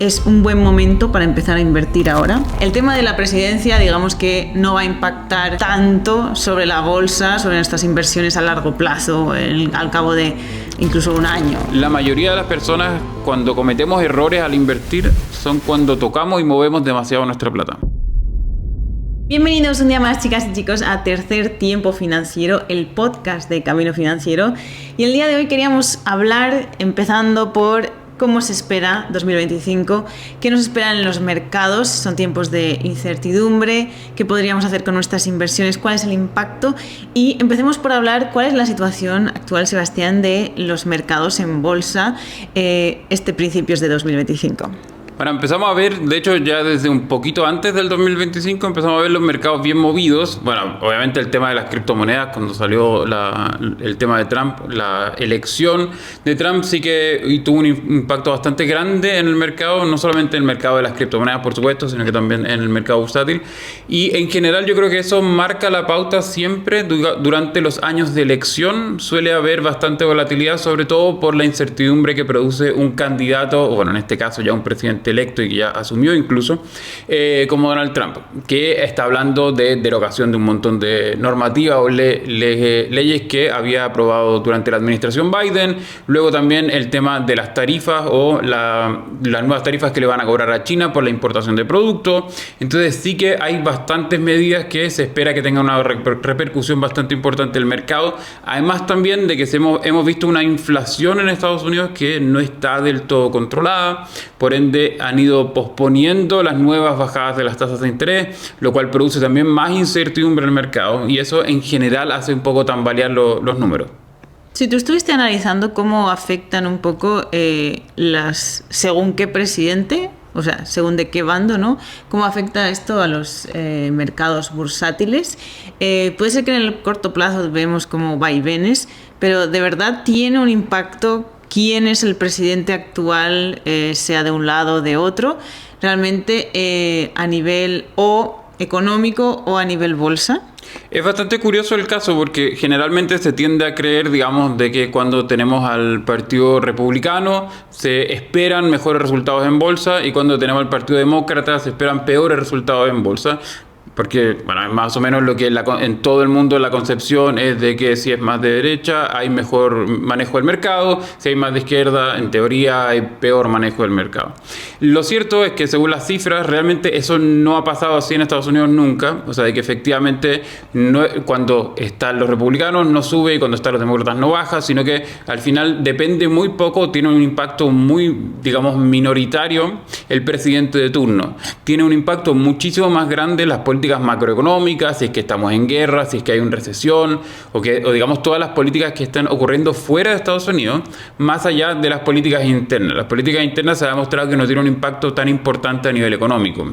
es un buen momento para empezar a invertir ahora. El tema de la presidencia, digamos que no va a impactar tanto sobre la bolsa, sobre nuestras inversiones a largo plazo, al cabo de incluso un año. La mayoría de las personas, cuando cometemos errores al invertir, son cuando tocamos y movemos demasiado nuestra plata. Bienvenidos un día más, chicas y chicos, a Tercer Tiempo Financiero, el podcast de Camino Financiero. Y el día de hoy queríamos hablar, empezando por cómo se espera 2025, qué nos esperan en los mercados, son tiempos de incertidumbre, qué podríamos hacer con nuestras inversiones, cuál es el impacto. Y empecemos por hablar cuál es la situación actual, Sebastián, de los mercados en bolsa principios de 2025. Bueno, empezamos a ver, de hecho ya desde un poquito antes del 2025 empezamos a ver los mercados bien movidos. Bueno, obviamente el tema de las criptomonedas, cuando salió el tema de Trump, la elección de Trump sí que tuvo un impacto bastante grande en el mercado, no solamente en el mercado de las criptomonedas, por supuesto, sino que también en el mercado bursátil. Y en general yo creo que eso marca la pauta siempre. Durante los años de elección suele haber bastante volatilidad, sobre todo por la incertidumbre que produce un candidato, o bueno, en este caso ya un presidente electo y que ya asumió incluso, como Donald Trump, que está hablando de derogación de un montón de normativas o leyes que había aprobado durante la administración Biden. Luego también el tema de las tarifas o las nuevas tarifas que le van a cobrar a China por la importación de productos. Entonces sí que hay bastantes medidas que se espera que tengan una repercusión bastante importante en el mercado. Además también de que hemos visto una inflación en Estados Unidos que no está del todo controlada, por ende han ido posponiendo las nuevas bajadas de las tasas de interés, lo cual produce también más incertidumbre en el mercado, y eso en general hace un poco tambalear los números. Si tú estuviste analizando cómo afectan un poco según qué presidente, o sea, según de qué bando, ¿no? ¿Cómo afecta esto a los mercados bursátiles? Puede ser que en el corto plazo vemos como vaivenes, pero ¿de verdad tiene un impacto quién es el presidente actual, sea de un lado o de otro, realmente a nivel o económico o a nivel bolsa? Es bastante curioso el caso porque generalmente se tiende a creer, digamos, de que cuando tenemos al Partido Republicano se esperan mejores resultados en bolsa y cuando tenemos al Partido Demócrata se esperan peores resultados en bolsa. Porque, bueno, más o menos lo que en todo el mundo la concepción es de que si es más de derecha hay mejor manejo del mercado, si hay más de izquierda, en teoría hay peor manejo del mercado. Lo cierto es que según las cifras, realmente eso no ha pasado así en Estados Unidos nunca. O sea, de que efectivamente cuando están los republicanos no sube y cuando están los demócratas no baja, sino que al final depende muy poco, tiene un impacto muy, digamos, minoritario el presidente de turno. Tiene un impacto muchísimo más grande las políticas macroeconómicas, si es que estamos en guerra, si es que hay una recesión o digamos todas las políticas que están ocurriendo fuera de Estados Unidos, más allá de las políticas internas. Las políticas internas se ha demostrado que no tienen un impacto tan importante a nivel económico.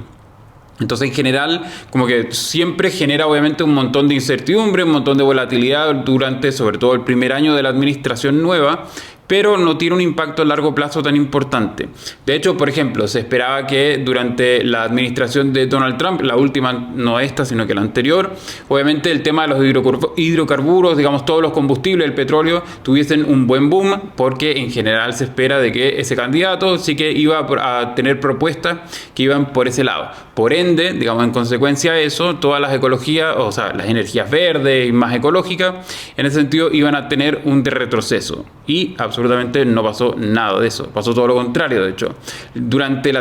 Entonces, en general, como que siempre genera obviamente un montón de incertidumbre, un montón de volatilidad durante, sobre todo, el primer año de la administración nueva, pero no tiene un impacto a largo plazo tan importante. De hecho, por ejemplo, se esperaba que durante la administración de Donald Trump, la última, no esta, sino que la anterior, obviamente el tema de los hidrocarburos, digamos todos los combustibles, el petróleo, tuviesen un buen boom, porque en general se espera de que ese candidato sí que iba a tener propuestas que iban por ese lado. Por ende, digamos, en consecuencia de eso, todas las ecologías, o sea, las energías verdes y más ecológicas, en ese sentido iban a tener un retroceso. Y absolutamente no pasó nada de eso. Pasó todo lo contrario, de hecho. Durante la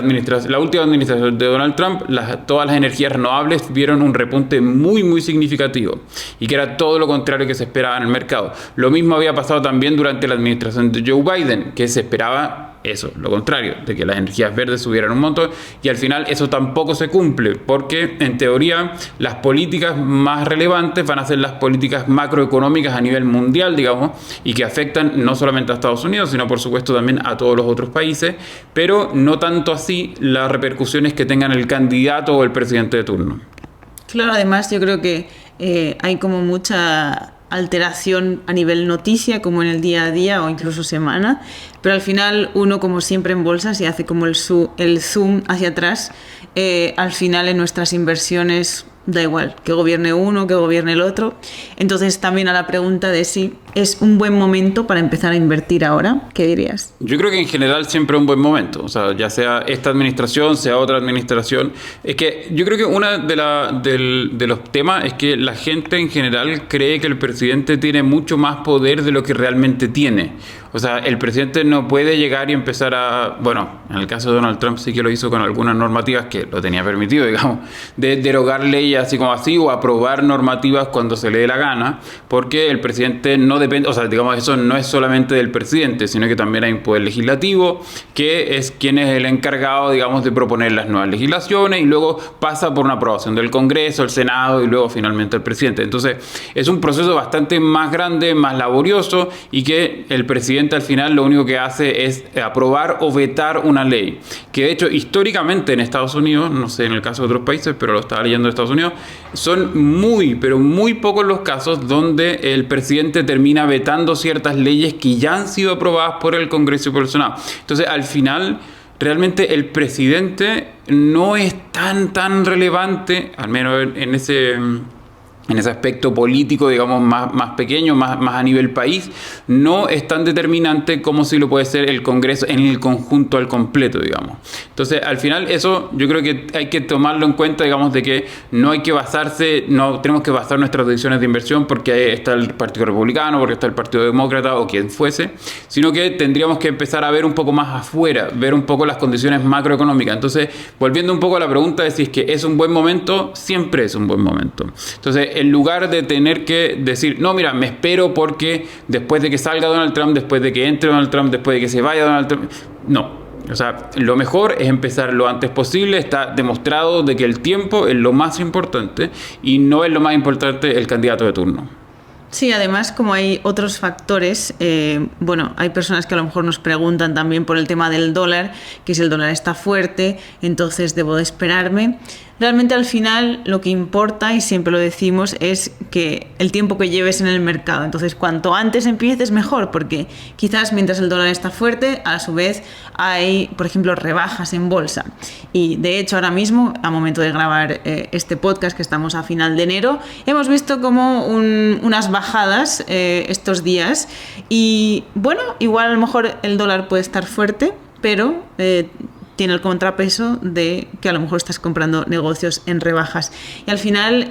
última administración de Donald Trump, todas las energías renovables vieron un repunte muy, muy significativo. Y que era todo lo contrario que se esperaba en el mercado. Lo mismo había pasado también durante la administración de Joe Biden, que se esperaba eso, lo contrario, de que las energías verdes subieran un montón, y al final eso tampoco se cumple, porque en teoría las políticas más relevantes van a ser las políticas macroeconómicas a nivel mundial, digamos, y que afectan no solamente a Estados Unidos, sino por supuesto también a todos los otros países, pero no tanto así las repercusiones que tengan el candidato o el presidente de turno. Claro, además yo creo que hay como mucha alteración a nivel noticia, como en el día a día o incluso semana, pero al final uno, como siempre en bolsa, si hace como el zoom hacia atrás, al final en nuestras inversiones da igual, que gobierne uno, que gobierne el otro. Entonces también a la pregunta de si es un buen momento para empezar a invertir ahora, ¿qué dirías? Yo creo que en general siempre es un buen momento, o sea, ya sea esta administración, sea otra administración. Es que yo creo que uno de los temas es que la gente en general cree que el presidente tiene mucho más poder de lo que realmente tiene. O sea, el presidente no puede llegar y empezar bueno, en el caso de Donald Trump sí que lo hizo con algunas normativas que lo tenía permitido, digamos, de derogar leyes así como así o aprobar normativas cuando se le dé la gana, porque el presidente no depende, o sea, digamos, eso no es solamente del presidente, sino que también hay un poder legislativo, que es quien es el encargado, digamos, de proponer las nuevas legislaciones y luego pasa por una aprobación del Congreso, el Senado y luego finalmente el presidente. Entonces, es un proceso bastante más grande, más laborioso y que el presidente al final lo único que hace es aprobar o vetar una ley. Que de hecho, históricamente en Estados Unidos, no sé en el caso de otros países, pero lo estaba leyendo de Estados Unidos, son pero muy pocos los casos donde el presidente termina vetando ciertas leyes que ya han sido aprobadas por el Congreso y por el Senado. Entonces, al final, realmente el presidente no es tan relevante, al menos en ese aspecto político, digamos, más pequeño, más a nivel país, no es tan determinante como si lo puede ser el Congreso en el conjunto al completo, digamos. Entonces, al final, eso yo creo que hay que tomarlo en cuenta, digamos, de que no tenemos que basar nuestras decisiones de inversión porque ahí está el Partido Republicano, porque está el Partido Demócrata o quien fuese, sino que tendríamos que empezar a ver un poco más afuera, ver un poco las condiciones macroeconómicas. Entonces, volviendo un poco a la pregunta de si es que es un buen momento, siempre es un buen momento. Entonces, en lugar de tener que decir, no, mira, me espero porque después de que salga Donald Trump, después de que entre Donald Trump, después de que se vaya Donald Trump, no. O sea, lo mejor es empezar lo antes posible. Está demostrado de que el tiempo es lo más importante y no es lo más importante el candidato de turno. Sí, además, como hay otros factores, bueno, hay personas que a lo mejor nos preguntan también por el tema del dólar, que si el dólar está fuerte, entonces debo de esperarme. Realmente al final lo que importa, y siempre lo decimos, es que el tiempo que lleves en el mercado. Entonces, cuanto antes empieces, mejor, porque quizás mientras el dólar está fuerte, a su vez hay, por ejemplo, rebajas en bolsa. Y de hecho, ahora mismo, a momento de grabar este podcast, que estamos a final de enero, hemos visto como unas bajadas estos días. Y bueno, igual a lo mejor el dólar puede estar fuerte, pero tiene el contrapeso de que a lo mejor estás comprando negocios en rebajas. Y al final,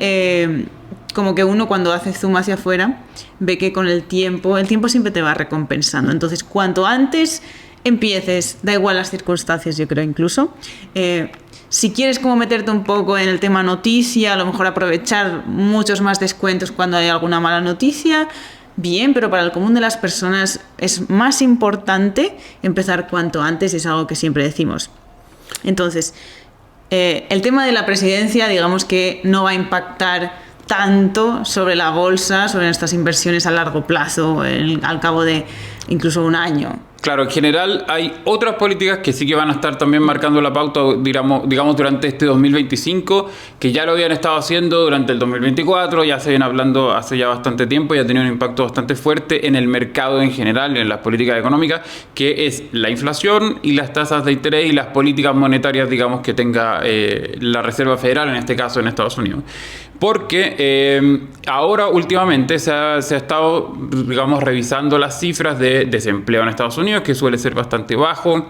como que uno cuando hace zoom hacia afuera, ve que con el tiempo siempre te va recompensando. Entonces, cuanto antes empieces, da igual las circunstancias, yo creo incluso. Si quieres como meterte un poco en el tema noticia, a lo mejor aprovechar muchos más descuentos cuando hay alguna mala noticia, bien, pero para el común de las personas es más importante empezar cuanto antes, y es algo que siempre decimos. Entonces, el tema de la presidencia, digamos que no va a impactar tanto sobre la bolsa, sobre nuestras inversiones a largo plazo, al cabo de incluso un año. Claro, en general hay otras políticas que sí que van a estar también marcando la pauta, digamos durante este 2025, que ya lo habían estado haciendo durante el 2024, ya se vienen hablando hace ya bastante tiempo y ha tenido un impacto bastante fuerte en el mercado en general, en las políticas económicas, que es la inflación y las tasas de interés y las políticas monetarias, digamos, que tenga la Reserva Federal, en este caso en Estados Unidos. Porque ahora últimamente se ha estado, digamos, revisando las cifras de desempleo en Estados Unidos, que suele ser bastante bajo.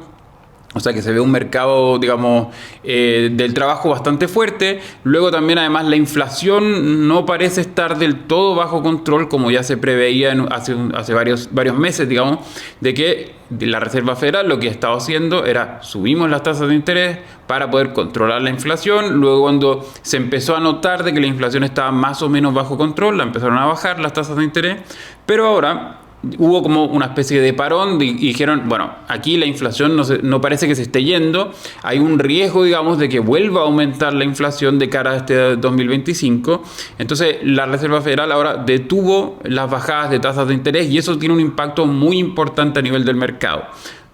O sea que se ve un mercado, digamos, del trabajo bastante fuerte. Luego también, además, la inflación no parece estar del todo bajo control, como ya se preveía hace varios meses, digamos, de que la Reserva Federal lo que ha estado haciendo era subimos las tasas de interés para poder controlar la inflación. Luego, cuando se empezó a notar de que la inflación estaba más o menos bajo control, la empezaron a bajar las tasas de interés. Pero ahora hubo como una especie de parón y dijeron, bueno, aquí la inflación no parece que se esté yendo, hay un riesgo, digamos, de que vuelva a aumentar la inflación de cara a este 2025. Entonces la Reserva Federal ahora detuvo las bajadas de tasas de interés y eso tiene un impacto muy importante a nivel del mercado.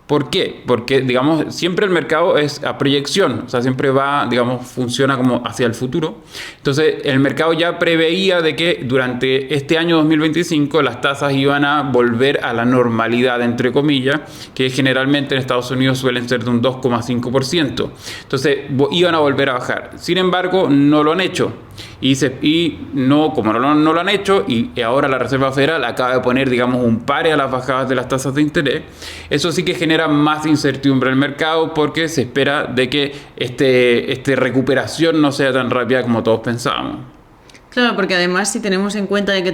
¿Por qué? Porque, digamos, siempre el mercado es a proyección, o sea, siempre va, digamos, funciona como hacia el futuro. Entonces, el mercado ya preveía de que durante este año 2025 las tasas iban a volver a la normalidad, entre comillas, que generalmente en Estados Unidos suelen ser de un 2,5%. Entonces, iban a volver a bajar. Sin embargo, no lo han hecho. y no, como no lo han hecho, y ahora la Reserva Federal acaba de poner, digamos, un pare a las bajadas de las tasas de interés, eso sí que genera más incertidumbre en el mercado porque se espera de que esta recuperación no sea tan rápida como todos pensábamos. Claro, porque además si tenemos en cuenta de que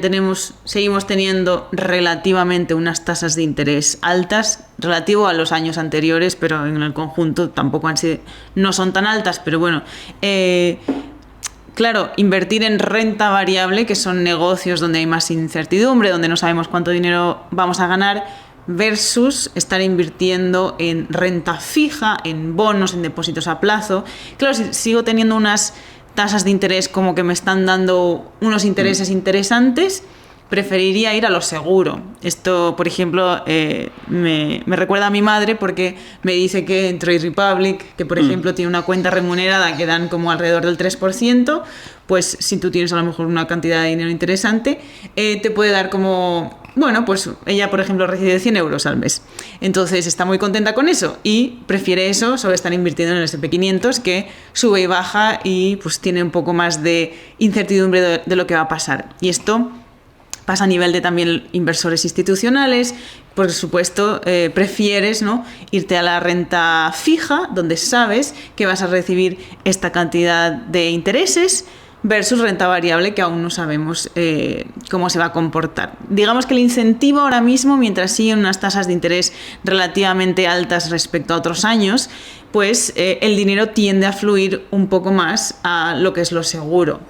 seguimos teniendo relativamente unas tasas de interés altas, relativo a los años anteriores, pero en el conjunto tampoco no son tan altas, pero bueno, claro, invertir en renta variable, que son negocios donde hay más incertidumbre, donde no sabemos cuánto dinero vamos a ganar, versus estar invirtiendo en renta fija, en bonos, en depósitos a plazo. Claro, si sigo teniendo unas tasas de interés como que me están dando unos intereses interesantes, preferiría ir a lo seguro. Esto, por ejemplo, me recuerda a mi madre porque me dice que en Trade Republic, que por ejemplo tiene una cuenta remunerada que dan como alrededor del 3%, pues si tú tienes a lo mejor una cantidad de dinero interesante, te puede dar como... Bueno, pues ella, por ejemplo, recibe 100 euros al mes. Entonces está muy contenta con eso y prefiere eso sobre estar invirtiendo en el S&P 500, que sube y baja y pues tiene un poco más de incertidumbre de lo que va a pasar. Y esto pasa a nivel de también inversores institucionales. Por supuesto, prefieres, ¿no?, irte a la renta fija, donde sabes que vas a recibir esta cantidad de intereses, versus renta variable, que aún no sabemos cómo se va a comportar. Digamos que el incentivo ahora mismo, mientras siguen unas tasas de interés relativamente altas respecto a otros años, pues el dinero tiende a fluir un poco más a lo que es lo seguro.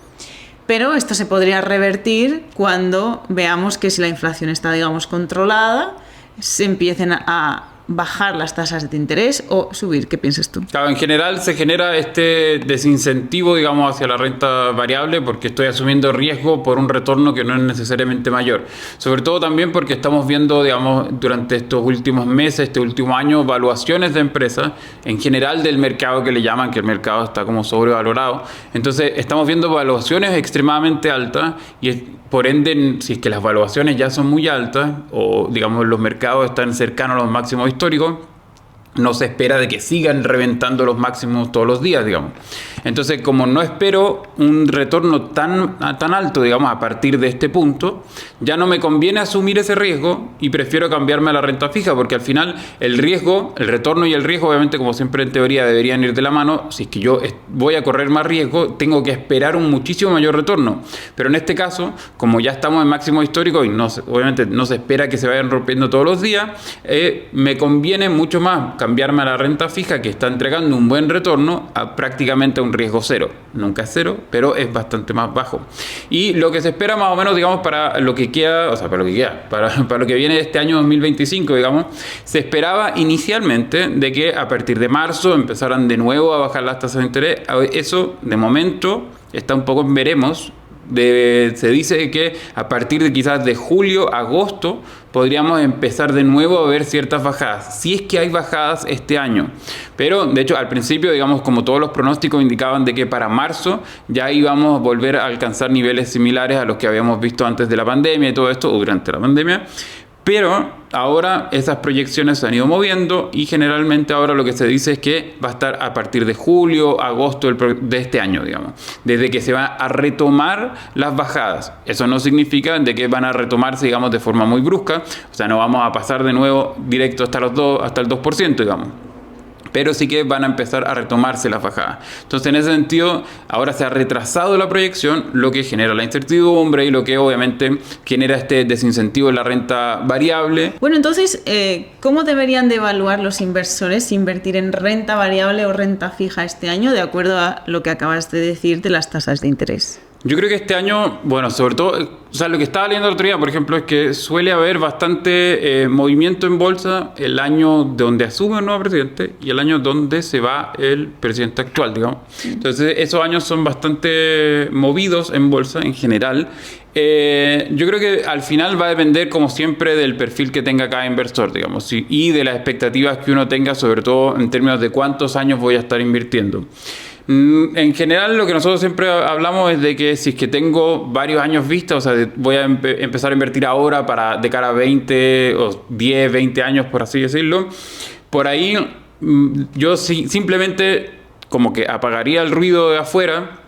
Pero esto se podría revertir cuando veamos que si la inflación está, digamos, controlada, se empiecen a bajar las tasas de interés o subir. ¿Qué piensas tú? Claro, en general se genera este desincentivo, digamos, hacia la renta variable porque estoy asumiendo riesgo por un retorno que no es necesariamente mayor. Sobre todo también porque estamos viendo, digamos, durante estos últimos meses, este último año, valuaciones de empresas, en general del mercado, que le llaman, que el mercado está como sobrevalorado. Entonces estamos viendo valuaciones extremadamente altas y por ende, si es que las valuaciones ya son muy altas o, digamos, los mercados están cercanos a los máximos históricos, no se espera de que sigan reventando los máximos todos los días, digamos. Entonces, como no espero un retorno tan alto, digamos, a partir de este punto, ya no me conviene asumir ese riesgo y prefiero cambiarme a la renta fija, porque al final el retorno y el riesgo, obviamente, como siempre en teoría, deberían ir de la mano. Si es que yo voy a correr más riesgo, tengo que esperar un muchísimo mayor retorno. Pero en este caso, como ya estamos en máximo histórico y obviamente no se espera que se vayan rompiendo todos los días, me conviene mucho más cambiarme a la renta fija, que está entregando un buen retorno, a prácticamente un riesgo cero. Nunca es cero, pero es bastante más bajo. Y lo que se espera más o menos, digamos, para lo que queda, para lo que viene de este año 2025, digamos, se esperaba inicialmente de que a partir de marzo empezaran de nuevo a bajar las tasas de interés. Eso, de momento, está un poco en veremos. Se dice que a partir de quizás de julio, agosto, podríamos empezar de nuevo a ver ciertas bajadas, si es que hay bajadas este año. Pero, de hecho, al principio, digamos, como todos los pronósticos indicaban de que para marzo ya íbamos a volver a alcanzar niveles similares a los que habíamos visto antes de la pandemia y todo esto, o durante la pandemia. Pero ahora esas proyecciones se han ido moviendo y generalmente ahora lo que se dice es que va a estar a partir de julio, agosto de este año, digamos, desde que se van a retomar las bajadas. Eso no significa de que van a retomarse, digamos, de forma muy brusca, o sea, no vamos a pasar de nuevo directo hasta el 2%, digamos. Pero sí que van a empezar a retomarse las bajadas. Entonces, en ese sentido, ahora se ha retrasado la proyección, lo que genera la incertidumbre y lo que obviamente genera este desincentivo en la renta variable. Bueno, entonces, ¿cómo deberían de evaluar los inversores si invertir en renta variable o renta fija este año, de acuerdo a lo que acabas de decir de las tasas de interés? Yo creo que este año, bueno, sobre todo, o sea, lo que estaba leyendo el otro día, por ejemplo, es que suele haber bastante movimiento en bolsa el año donde asume un nuevo presidente y el año donde se va el presidente actual, digamos. Entonces, esos años son bastante movidos en bolsa en general. Yo creo que al final va a depender, como siempre, del perfil que tenga cada inversor, digamos, y de las expectativas que uno tenga, sobre todo en términos de cuántos años voy a estar invirtiendo. En general, lo que nosotros siempre hablamos es de que si es que tengo varios años vista, o sea, voy a empezar a invertir ahora de cara a 20 o 10, 20 años, por así decirlo, por ahí yo simplemente como que apagaría el ruido de afuera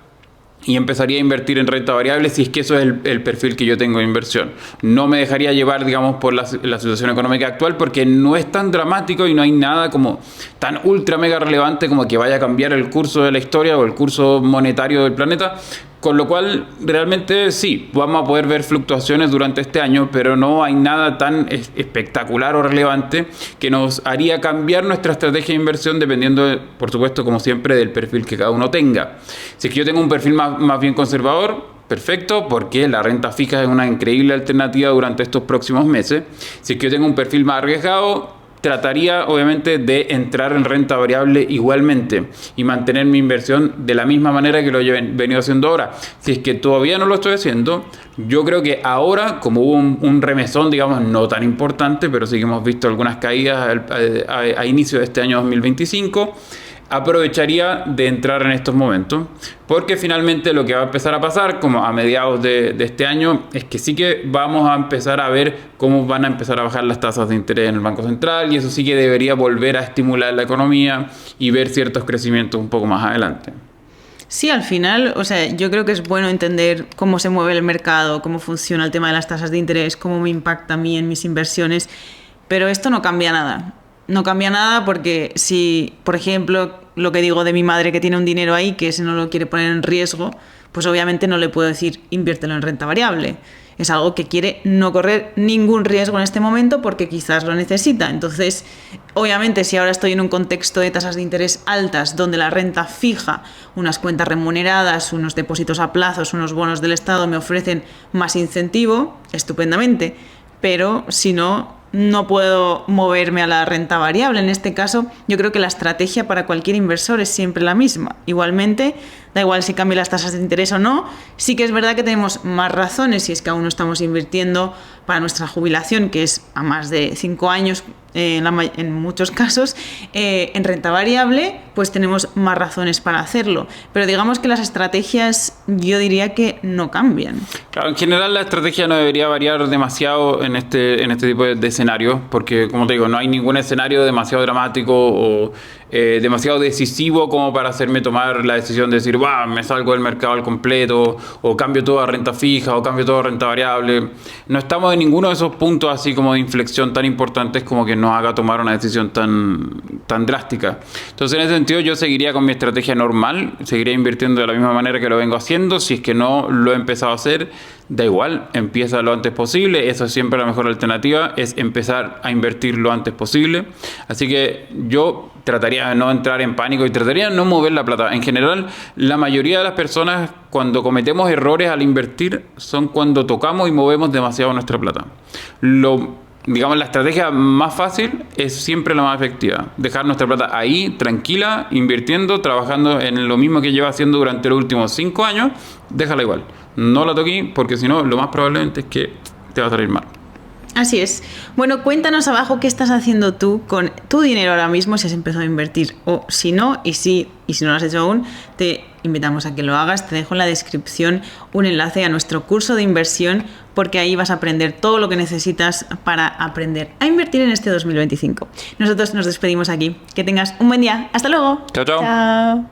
y empezaría a invertir en renta variable si es que eso es el perfil que yo tengo de inversión. No me dejaría llevar, digamos, por la situación económica actual, porque no es tan dramático y no hay nada como tan ultra mega relevante como que vaya a cambiar el curso de la historia o el curso monetario del planeta. Con lo cual, realmente sí, vamos a poder ver fluctuaciones durante este año, pero no hay nada tan espectacular o relevante que nos haría cambiar nuestra estrategia de inversión dependiendo, por supuesto, como siempre, del perfil que cada uno tenga. Si es que yo tengo un perfil más bien conservador, perfecto, porque la renta fija es una increíble alternativa durante estos próximos meses. Si es que yo tengo un perfil más arriesgado, trataría obviamente de entrar en renta variable igualmente y mantener mi inversión de la misma manera que lo he venido haciendo ahora. Si es que todavía no lo estoy haciendo, yo creo que ahora, como hubo un remesón, digamos, no tan importante, pero sí que hemos visto algunas caídas a inicio de este año 2025, aprovecharía de entrar en estos momentos, porque finalmente lo que va a empezar a pasar, como a mediados de este año, es que sí que vamos a empezar a ver cómo van a empezar a bajar las tasas de interés en el Banco Central, y eso sí que debería volver a estimular la economía y ver ciertos crecimientos un poco más adelante. Sí, al final, o sea, yo creo que es bueno entender cómo se mueve el mercado, cómo funciona el tema de las tasas de interés, cómo me impacta a mí en mis inversiones, pero esto no cambia nada. No cambia nada porque si, por ejemplo, lo que digo de mi madre que tiene un dinero ahí que ese no lo quiere poner en riesgo, pues obviamente no le puedo decir inviértelo en renta variable. Es algo que quiere no correr ningún riesgo en este momento porque quizás lo necesita. Entonces, obviamente, si ahora estoy en un contexto de tasas de interés altas donde la renta fija, unas cuentas remuneradas, unos depósitos a plazos, unos bonos del Estado me ofrecen más incentivo, estupendamente. Pero si no puedo moverme a la renta variable. En este caso, yo creo que la estrategia para cualquier inversor es siempre la misma. Igualmente, da igual si cambio las tasas de interés o no, sí que es verdad que tenemos más razones si es que aún no estamos invirtiendo para nuestra jubilación, que es a más de 5 años en muchos casos, en renta variable, pues tenemos más razones para hacerlo. Pero digamos que las estrategias yo diría que no cambian. Claro, en general la estrategia no debería variar demasiado en este tipo de escenarios, porque como te digo, no hay ningún escenario demasiado dramático o demasiado decisivo como para hacerme tomar la decisión de decir, me salgo del mercado al completo, o cambio todo a renta fija, o cambio todo a renta variable. No estamos en ninguno de esos puntos así como de inflexión tan importantes como que nos haga tomar una decisión tan drástica. Entonces, en ese sentido, yo seguiría con mi estrategia normal, seguiría invirtiendo de la misma manera que lo vengo haciendo. Si es que no lo he empezado a hacer, da igual, empieza lo antes posible. Eso es siempre la mejor alternativa, es empezar a invertir lo antes posible. Así que yo trataría de no entrar en pánico y trataría de no mover la plata. En general, la mayoría de las personas, cuando cometemos errores al invertir, son cuando tocamos y movemos demasiado nuestra plata. Digamos, la estrategia más fácil es siempre la más efectiva. Dejar nuestra plata ahí, tranquila, invirtiendo, trabajando en lo mismo que lleva haciendo durante los últimos 5 años, déjala igual. No la toqué, porque si no, lo más probablemente es que te va a salir mal. Así es. Bueno, cuéntanos abajo qué estás haciendo tú con tu dinero ahora mismo, si has empezado a invertir o si no, y si no lo has hecho aún, te invitamos a que lo hagas. Te dejo en la descripción un enlace a nuestro curso de inversión, porque ahí vas a aprender todo lo que necesitas para aprender a invertir en este 2025. Nosotros nos despedimos aquí. Que tengas un buen día. Hasta luego. Chao, chao. Chao.